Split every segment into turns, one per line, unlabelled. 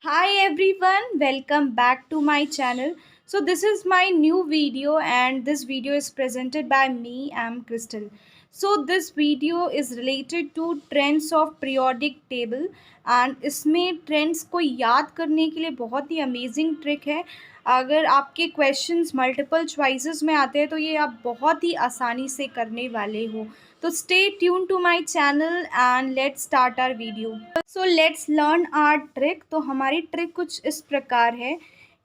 Hi everyone, welcome back to my channel. So this is my new video and this video is presented by me, I'm Crystal. So this video is related to trends of periodic table and इसमें trends को याद करने के लिए बहुत ही amazing trick है. अगर आपके questions multiple choices में आते हैं तो ये आप बहुत ही आसानी से करने वाले हो. तो stay tuned to my channel and let's start our video. So let's learn our trick. तो हमारी ट्रिक कुछ इस प्रकार है.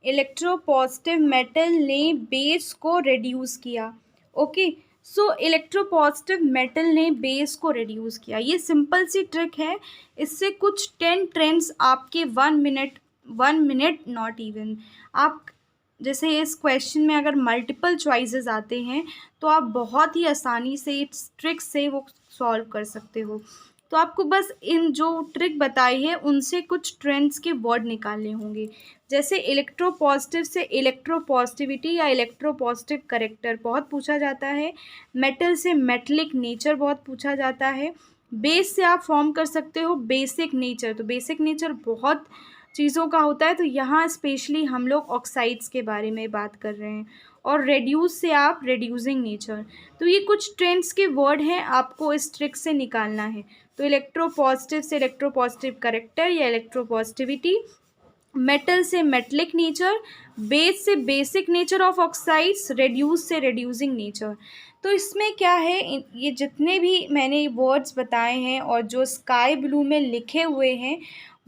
इलेक्ट्रोपॉजिटिव मेटल ने बेस को रिड्यूस किया. ओके, सो इलेक्ट्रोपॉजिटिव मेटल ने बेस को रिड्यूस किया. ये सिंपल सी ट्रिक है. इससे कुछ 10 ट्रेंड्स आपके 1 मिनट नॉट इवन आप जैसे इस क्वेश्चन में अगर मल्टीपल चॉइसेस आते हैं तो आप बहुत ही आसानी से इस ट्रिक से वो सॉल्व कर सकते हो. तो आपको बस इन जो ट्रिक बताई है उनसे कुछ ट्रेंड्स के वर्ड निकालने होंगे. जैसे इलेक्ट्रोपॉजिटिव से इलेक्ट्रोपॉजिटिविटी या इलेक्ट्रोपॉजिटिव करेक्टर बहुत पूछा जाता है. मेटल से मेटलिक नेचर बहुत पूछा जाता है. बेस से आप फॉर्म कर सकते हो बेसिक नेचर. तो बेसिक नेचर बहुत चीज़ों का होता है, तो यहाँ स्पेशली हम लोग ऑक्साइड्स के बारे में बात कर रहे हैं. और रेड्यूस से आप रेड्यूसिंग नेचर. तो ये कुछ ट्रेंड्स के वर्ड हैं, आपको इस ट्रिक से निकालना है. तो इलेक्ट्रोपॉजिटिव से इलेक्ट्रोपॉजिटिव करेक्टर या इलेक्ट्रोपॉजिटिविटी, मेटल से मेटलिक नेचर, बेस से basic nature of oxides, reduce से रेड्यूसिंग नेचर. तो इसमें क्या है, ये जितने भी मैंने वर्ड्स बताए हैं और जो स्काई ब्लू में लिखे हुए हैं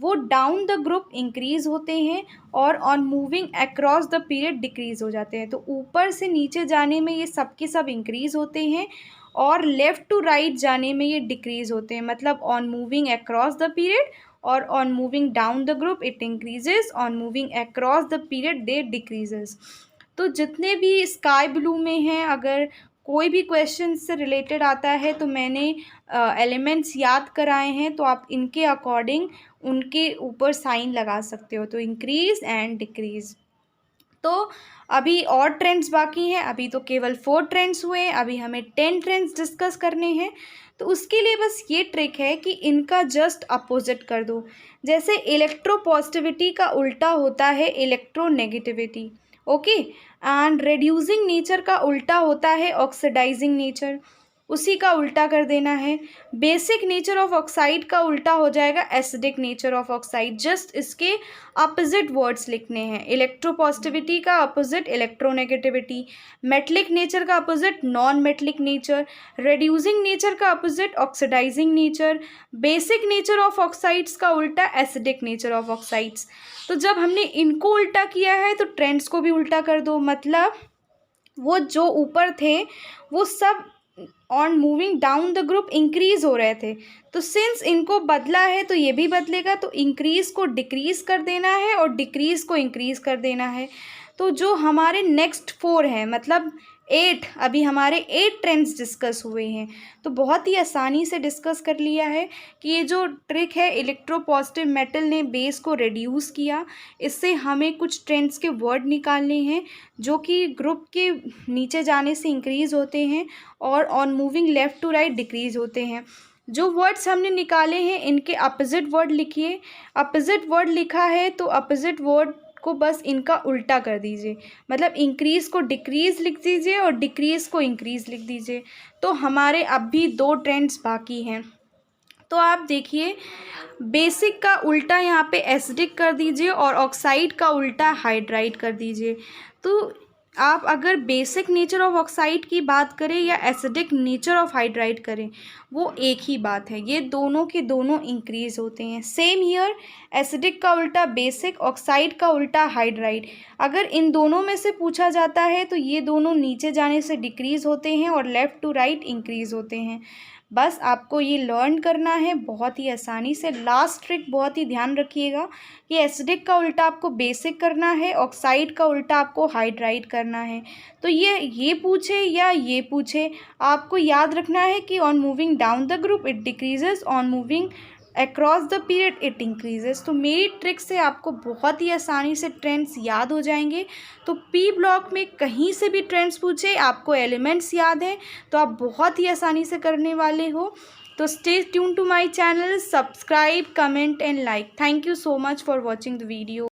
वो डाउन द ग्रुप इंक्रीज़ होते हैं और on moving across the period decrease हो जाते हैं. तो ऊपर से नीचे जाने में ये सब के सब इंक्रीज़ होते हैं और लेफ़्ट टू राइट जाने में ये डिक्रीज़ होते हैं. मतलब on moving across the period और on moving down the group it increases, on moving across the period they decreases. तो जितने भी स्काई ब्लू में हैं, अगर कोई भी क्वेश्चन से रिलेटेड आता है तो मैंने एलिमेंट्स याद कराए हैं, तो आप इनके अकॉर्डिंग उनके ऊपर साइन लगा सकते हो. तो इंक्रीज़ एंड डिक्रीज़. तो अभी और ट्रेंड्स बाकी हैं. अभी तो केवल 4 ट्रेंड्स हुए हैं. अभी हमें 10 ट्रेंड्स डिस्कस करने हैं. तो उसके लिए बस ये ट्रिक है कि इनका जस्ट अपोजिट कर दो. जैसे इलेक्ट्रोपॉजिटिविटी का उल्टा होता है electronegativity. Okay, and reducing nature का उल्टा होता है ऑक्सीडाइजिंग नेचर. उसी का उल्टा कर देना है. बेसिक नेचर ऑफ ऑक्साइड का उल्टा हो जाएगा acidic nature of oxide. Just इसके अपोजिट वर्ड्स लिखने हैं. इलेक्ट्रोपॉजिटिविटी का अपोजिट इलेक्ट्रोनेगेटिविटी, मेटलिक नेचर का opposite non metallic nature, reducing nature का opposite oxidising nature, basic nature of oxides का उल्टा एसिडिक नेचर ऑफ ऑक्साइड्स. तो जब हमने इनको उल्टा किया है तो ट्रेंड्स को भी उल्टा कर दो. मतलब वो जो ऊपर थे वो सब on moving down the group increase हो रहे थे. तो सिंस इनको बदला है तो ये भी बदलेगा. तो इंक्रीज़ को डिक्रीज़ कर देना है और डिक्रीज़ को इंक्रीज़ कर देना है. तो जो हमारे नेक्स्ट 4 हैं, मतलब 8, अभी हमारे 8 ट्रेंड्स डिस्कस हुए हैं. तो बहुत ही आसानी से डिस्कस कर लिया है कि ये जो ट्रिक है इलेक्ट्रोपॉजिटिव मेटल ने बेस को रिड्यूस किया. इससे हमें कुछ ट्रेंड्स के वर्ड निकालने हैं जो कि ग्रुप के नीचे जाने से इंक्रीज़ होते हैं और on moving left to right decrease होते हैं. जो वर्ड्स हमने निकाले हैं इनके अपोजिट वर्ड लिखिए. अपोजिट वर्ड लिखा है तो अपोजिट वर्ड को बस इनका उल्टा कर दीजिए. मतलब इंक्रीज़ को डिक्रीज़ लिख दीजिए और डिक्रीज़ को इंक्रीज़ लिख दीजिए. तो हमारे अब भी 2 ट्रेंड्स बाकी हैं. तो आप देखिए, बेसिक का उल्टा यहाँ पे एसिडिक कर दीजिए और ऑक्साइड का उल्टा हाइड्राइड कर दीजिए. तो आप अगर बेसिक नेचर ऑफ ऑक्साइड की बात करें या एसिडिक नेचर ऑफ हाइड्राइड करें, वो एक ही बात है. ये दोनों के दोनों इंक्रीज़ होते हैं. सेम हियर, एसिडिक का उल्टा बेसिक, ऑक्साइड का उल्टा हाइड्राइड. अगर इन दोनों में से पूछा जाता है तो ये दोनों नीचे जाने से डिक्रीज़ होते हैं और लेफ़्ट टू राइट इंक्रीज़ होते हैं. बस आपको ये लर्न करना है बहुत ही आसानी से. लास्ट ट्रिक बहुत ही ध्यान रखिएगा कि एसिडिक का उल्टा आपको बेसिक करना है, ऑक्साइड का उल्टा आपको हाइड्राइड करना है. तो ये पूछे या ये पूछे, आपको याद रखना है कि on moving down the group it decreases, on moving across the period it increases. तो मेरी ट्रिक से आपको बहुत ही आसानी से ट्रेंड्स याद हो जाएंगे. तो पी ब्लॉक में कहीं से भी ट्रेंड्स पूछे, आपको एलिमेंट्स याद हैं तो आप बहुत ही आसानी से करने वाले हो. So stay tuned to my channel, subscribe, comment and like. Thank you so much for watching the video.